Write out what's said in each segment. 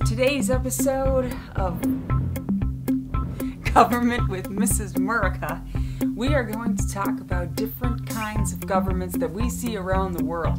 Today's episode of Government with Mrs.Murica, we are going to talk about different kinds of governments that we see around the world.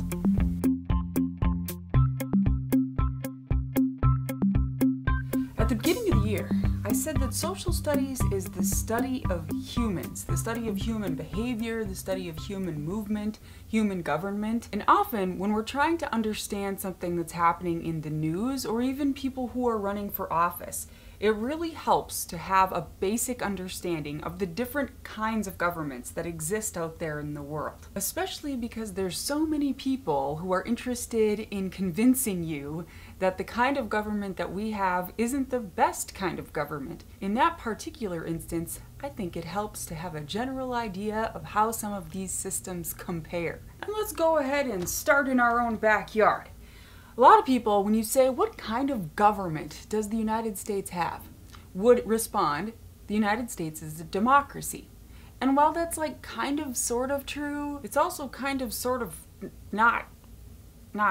At the beginning of the year, I said that social studies is the study of humans, the study of human behavior, the study of human movement, human government. And often when we're trying to understand something that's happening in the news or even people who are running for office, it really helps to have a basic understanding of the different kinds of governments that exist out there in the world. Especially because there's so many people who are interested in convincing you that the kind of government that we have isn't the best kind of government. In that particular instance, I think it helps to have a general idea of how some of these systems compare. And let's go ahead and start in our own backyard. A lot of people, when you say, what kind of government does the United States have, would respond, the United States is a democracy. And while that's like kind of sort of true, it's also kind of sort of not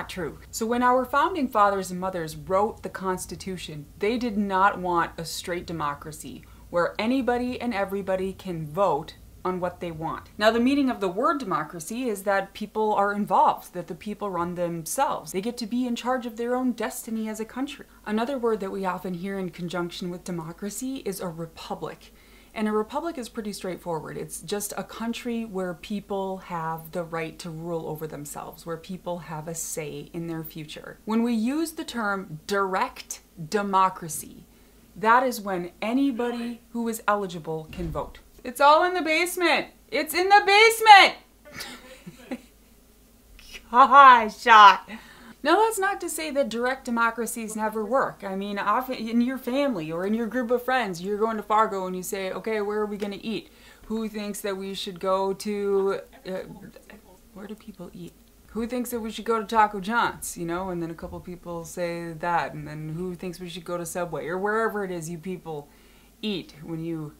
true. So when our founding fathers and mothers wrote the Constitution, they did not want a straight democracy where anybody and everybody can vote on what they want. Now, the meaning of the word democracy is that people are involved, that the people run themselves. They get to be in charge of their own destiny as a country. Another word that we often hear in conjunction with democracy is a republic. And a republic is pretty straightforward. It's just a country where people have the right to rule over themselves, where people have a say in their future. When we use the term direct democracy, that is when anybody who is eligible can vote. It's all in the basement. It's in the basement! Gosh, shot. Now, that's not to say that direct democracies never work. I mean, often in your family or in your group of friends, you're going to Fargo and you say, okay, where are we going to eat? Who thinks that we should go to... where do people eat? Who thinks that we should go to Taco John's, you know? And then a couple people say that. And then who thinks we should go to Subway? Or wherever it is you people eat when you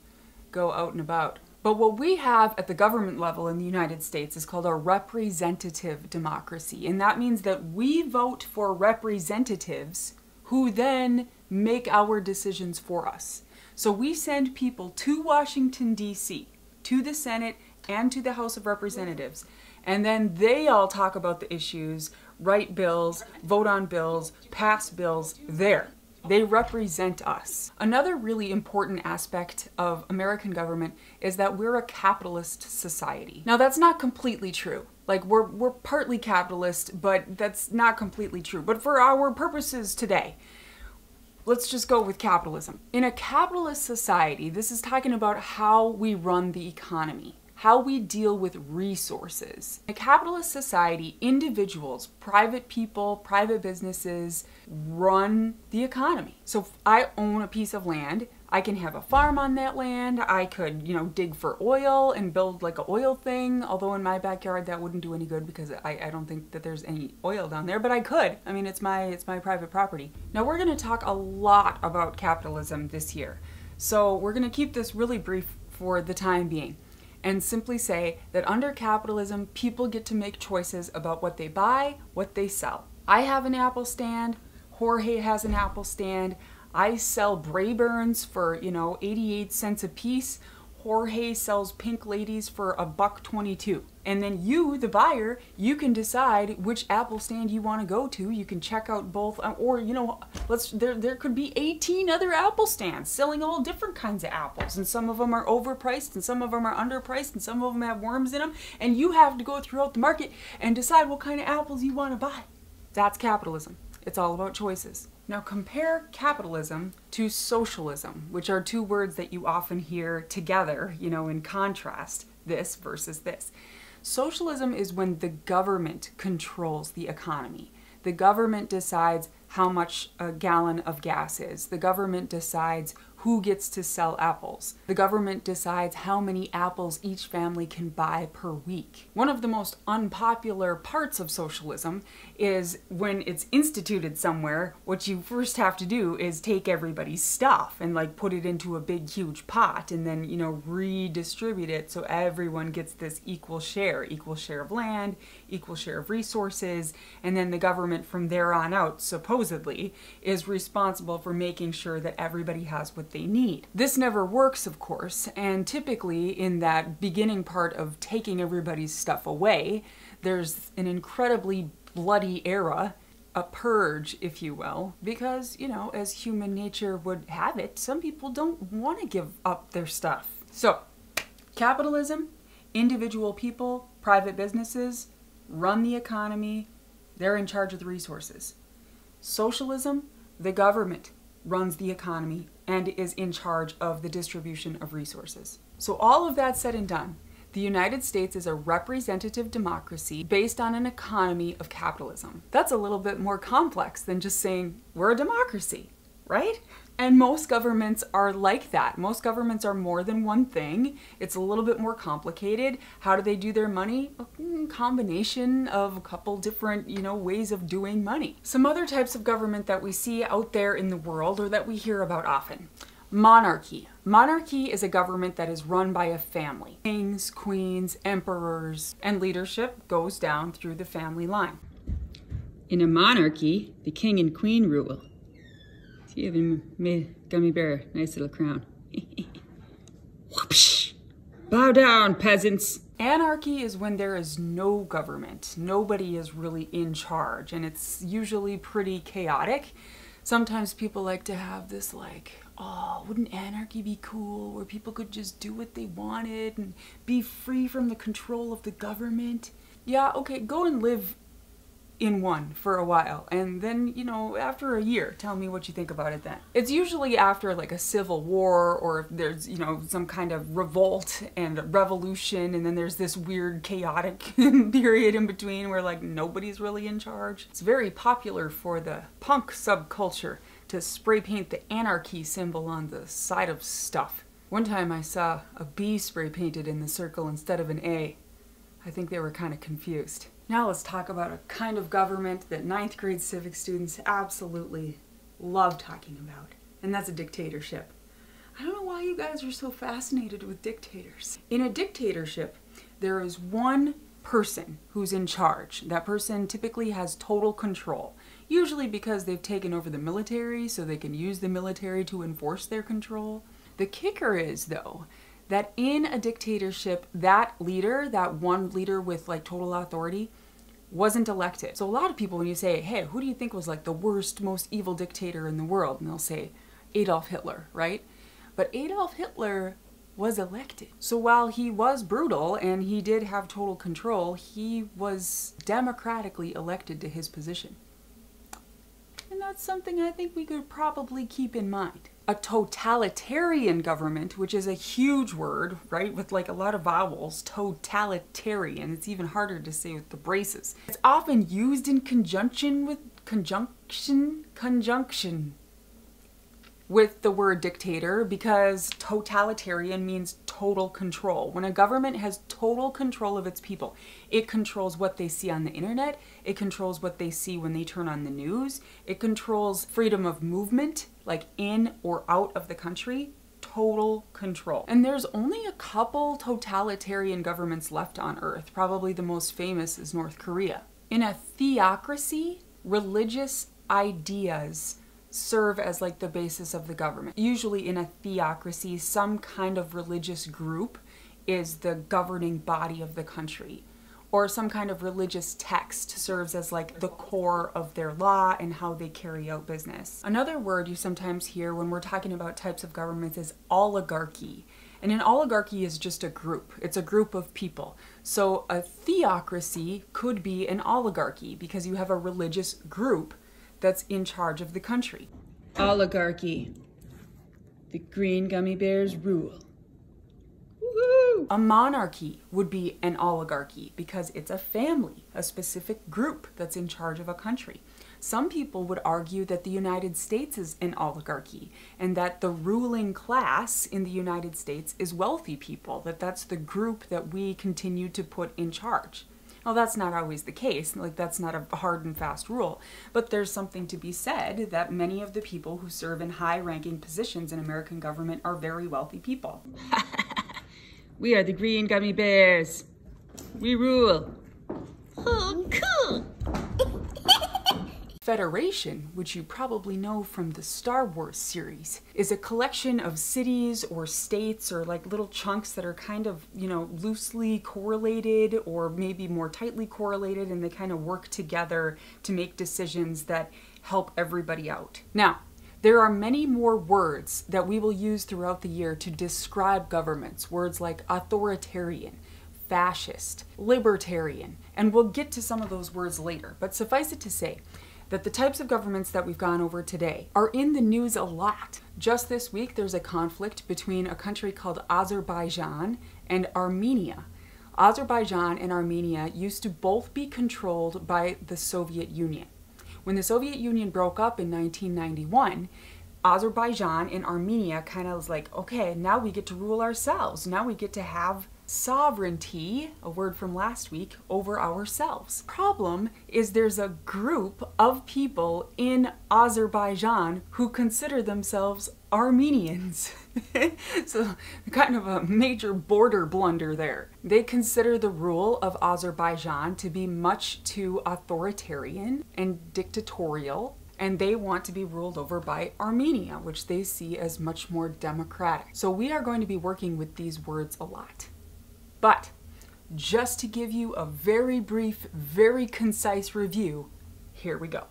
go out and about. But what we have at the government level in the United States is called a representative democracy. And that means that we vote for representatives who then make our decisions for us. So we send people to Washington, D.C., to the Senate and to the House of Representatives. And then they all talk about the issues, write bills, vote on bills, pass bills there. They represent us. Another really important aspect of American government is that we're a capitalist society. Now, that's not completely true. Like, we're partly capitalist, but that's not completely true. But for our purposes today, let's just go with capitalism. In a capitalist society, this is talking about how we run the economy, how we deal with resources. In a capitalist society, individuals, private people, private businesses run the economy. So if I own a piece of land, I can have a farm on that land. I could, dig for oil and build like an oil thing. Although in my backyard that wouldn't do any good because I don't think that there's any oil down there, but I could. I mean, it's my private property. Now we're gonna talk a lot about capitalism this year. So we're gonna keep this really brief for the time being, and simply say that under capitalism, people get to make choices about what they buy, what they sell. I have an apple stand, Jorge has an apple stand, I sell Brayburns for, 88 cents a piece, Jorge sells Pink Ladies for $1.22. And then you, the buyer, you can decide which apple stand you want to go to. You can check out both, or there could be 18 other apple stands selling all different kinds of apples, and some of them are overpriced, and some of them are underpriced, and some of them have worms in them, and you have to go throughout the market and decide what kind of apples you want to buy. That's capitalism. It's all about choices. Now compare capitalism to socialism, which are two words that you often hear together, in contrast, this versus this. Socialism is when the government controls the economy. The government decides how much a gallon of gas is. The government decides who gets to sell apples. The government decides how many apples each family can buy per week. One of the most unpopular parts of socialism is when it's instituted somewhere, what you first have to do is take everybody's stuff and like put it into a big huge pot and then, you know, redistribute it so everyone gets this equal share of land, equal share of resources, and then the government from there on out supposedly is responsible for making sure that everybody has what they need. This never works, of course, and typically in that beginning part of taking everybody's stuff away, there's an incredibly bloody era, a purge, if you will, because, you know, as human nature would have it, some people don't want to give up their stuff. So, capitalism, individual people, private businesses run the economy, they're in charge of the resources. Socialism, the government runs the economy and is in charge of the distribution of resources. So all of that said and done, the United States is a representative democracy based on an economy of capitalism. That's a little bit more complex than just saying we're a democracy, right? And most governments are like that. Most governments are more than one thing. It's a little bit more complicated. How do they do their money? A combination of a couple different, you know, ways of doing money. Some other types of government that we see out there in the world or that we hear about often. Monarchy. Monarchy is a government that is run by a family. Kings, queens, emperors, and leadership goes down through the family line. In a monarchy, the king and queen rule. See, even made Gummy Bear a nice little crown. Whoopsh! Bow down, peasants! Anarchy is when there is no government. Nobody is really in charge, and it's usually pretty chaotic. Sometimes people like to have this like, oh, wouldn't anarchy be cool, where people could just do what they wanted and be free from the control of the government? Yeah, okay, go and live in one for a while, and then, you know, after a year, tell me what you think about it then. It's usually after like a civil war, or if there's, you know, some kind of revolt and revolution, and then there's this weird chaotic period in between where like nobody's really in charge. It's very popular for the punk subculture to spray paint the anarchy symbol on the side of stuff. One time I saw a B spray painted in the circle instead of an A. I think they were kind of confused. Now let's talk about a kind of government that 9th grade civics students absolutely love talking about, and that's a dictatorship. I don't know why you guys are so fascinated with dictators. In a dictatorship, there is one person who's in charge. That person typically has total control, usually because they've taken over the military so they can use the military to enforce their control. The kicker is, though, that in a dictatorship, that leader, that one leader with like total authority, wasn't elected. So a lot of people, when you say, hey, who do you think was like the worst, most evil dictator in the world? And they'll say Adolf Hitler, right? But Adolf Hitler was elected. So while he was brutal and he did have total control, he was democratically elected to his position. And that's something I think we could probably keep in mind. A totalitarian government, which is a huge word, right, with like a lot of vowels, totalitarian. It's even harder to say with the braces. It's often used in conjunction with with the word dictator, because totalitarian means total control. When a government has total control of its people, it controls what they see on the internet, it controls what they see when they turn on the news, it controls freedom of movement, like in or out of the country. Total control. And there's only a couple totalitarian governments left on Earth. Probably the most famous is North Korea. In a theocracy, religious ideas serve as like the basis of the government. Usually in a theocracy, some kind of religious group is the governing body of the country, or some kind of religious text serves as like the core of their law and how they carry out business. Another word you sometimes hear when we're talking about types of governments is oligarchy. And an oligarchy is just a group. It's a group of people. So a theocracy could be an oligarchy because you have a religious group that's in charge of the country. Oligarchy. The green gummy bears rule. Woohoo! A monarchy would be an oligarchy because it's a family, a specific group that's in charge of a country. Some people would argue that the United States is an oligarchy and that the ruling class in the United States is wealthy people, that that's the group that we continue to put in charge. Well, that's not always the case, like that's not a hard and fast rule, but there's something to be said that many of the people who serve in high-ranking positions in American government are very wealthy people. We are the green gummy bears. We rule. Oh, cool. Federation, which you probably know from the Star Wars series, is a collection of cities or states or like little chunks that are kind of, loosely correlated or maybe more tightly correlated, and they kind of work together to make decisions that help everybody out. Now, there are many more words that we will use throughout the year to describe governments, words like authoritarian, fascist, libertarian, and we'll get to some of those words later, but suffice it to say that the types of governments that we've gone over today are in the news a lot. Just this week, there's a conflict between a country called Azerbaijan and Armenia. Azerbaijan and Armenia used to both be controlled by the Soviet Union. When the Soviet Union broke up in 1991, Azerbaijan and Armenia kind of was like, okay, now we get to rule ourselves. Now we get to have sovereignty, a word from last week, over ourselves. Problem is there's a group of people in Azerbaijan who consider themselves Armenians. So kind of a major border blunder there. They consider the rule of Azerbaijan to be much too authoritarian and dictatorial, and they want to be ruled over by Armenia, which they see as much more democratic. So we are going to be working with these words a lot. But just to give you a very brief, very concise review, here we go.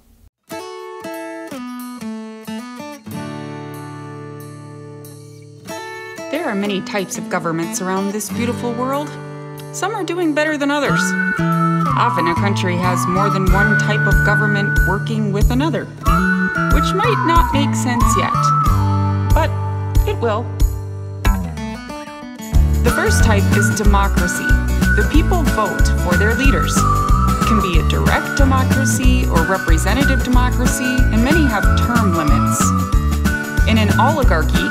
There are many types of governments around this beautiful world. Some are doing better than others. Often a country has more than one type of government working with another, which might not make sense yet, but it will. The first type is democracy. The people vote for their leaders. It can be a direct democracy or representative democracy, and many have term limits. In an oligarchy,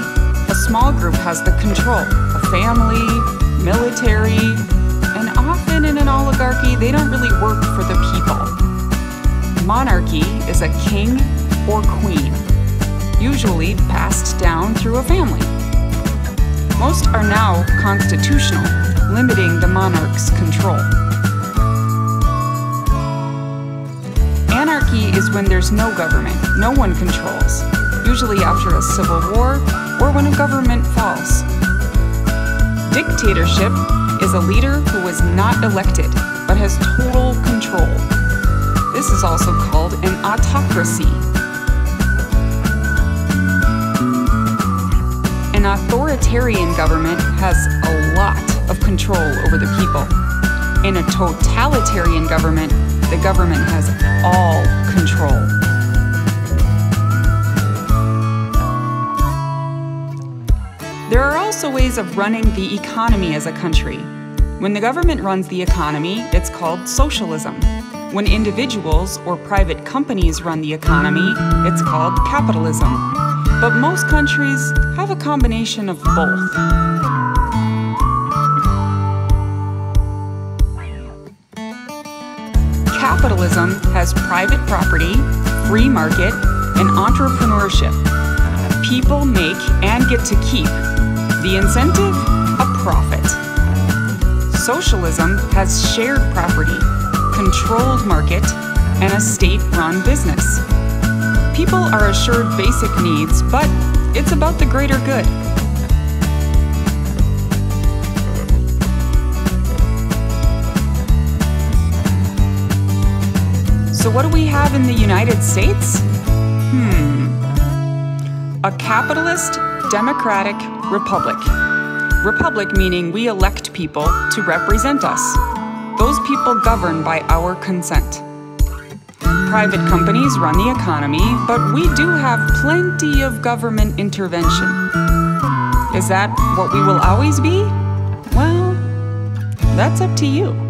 a small group has the control, a family, military, and often in an oligarchy, they don't really work for the people. Monarchy is a king or queen, usually passed down through a family. Most are now constitutional, limiting the monarch's control. Anarchy is when there's no government, no one controls, usually after a civil war or when a government falls. Dictatorship is a leader who was not elected, but has total control. This is also called an autocracy. An authoritarian government has a lot of control over the people. In a totalitarian government, the government has all control. There are also ways of running the economy as a country. When the government runs the economy, it's called socialism. When individuals or private companies run the economy, it's called capitalism. But most countries have a combination of both. Capitalism has private property, free market, and entrepreneurship. People make and get to keep. The incentive? A profit. Socialism has shared property, controlled market, and a state-run business. People are assured basic needs, but it's about the greater good. So what do we have in the United States? A capitalist, democratic republic. Republic meaning we elect people to represent us. Those people govern by our consent. Private companies run the economy, but we do have plenty of government intervention. Is that what we will always be? Well, that's up to you.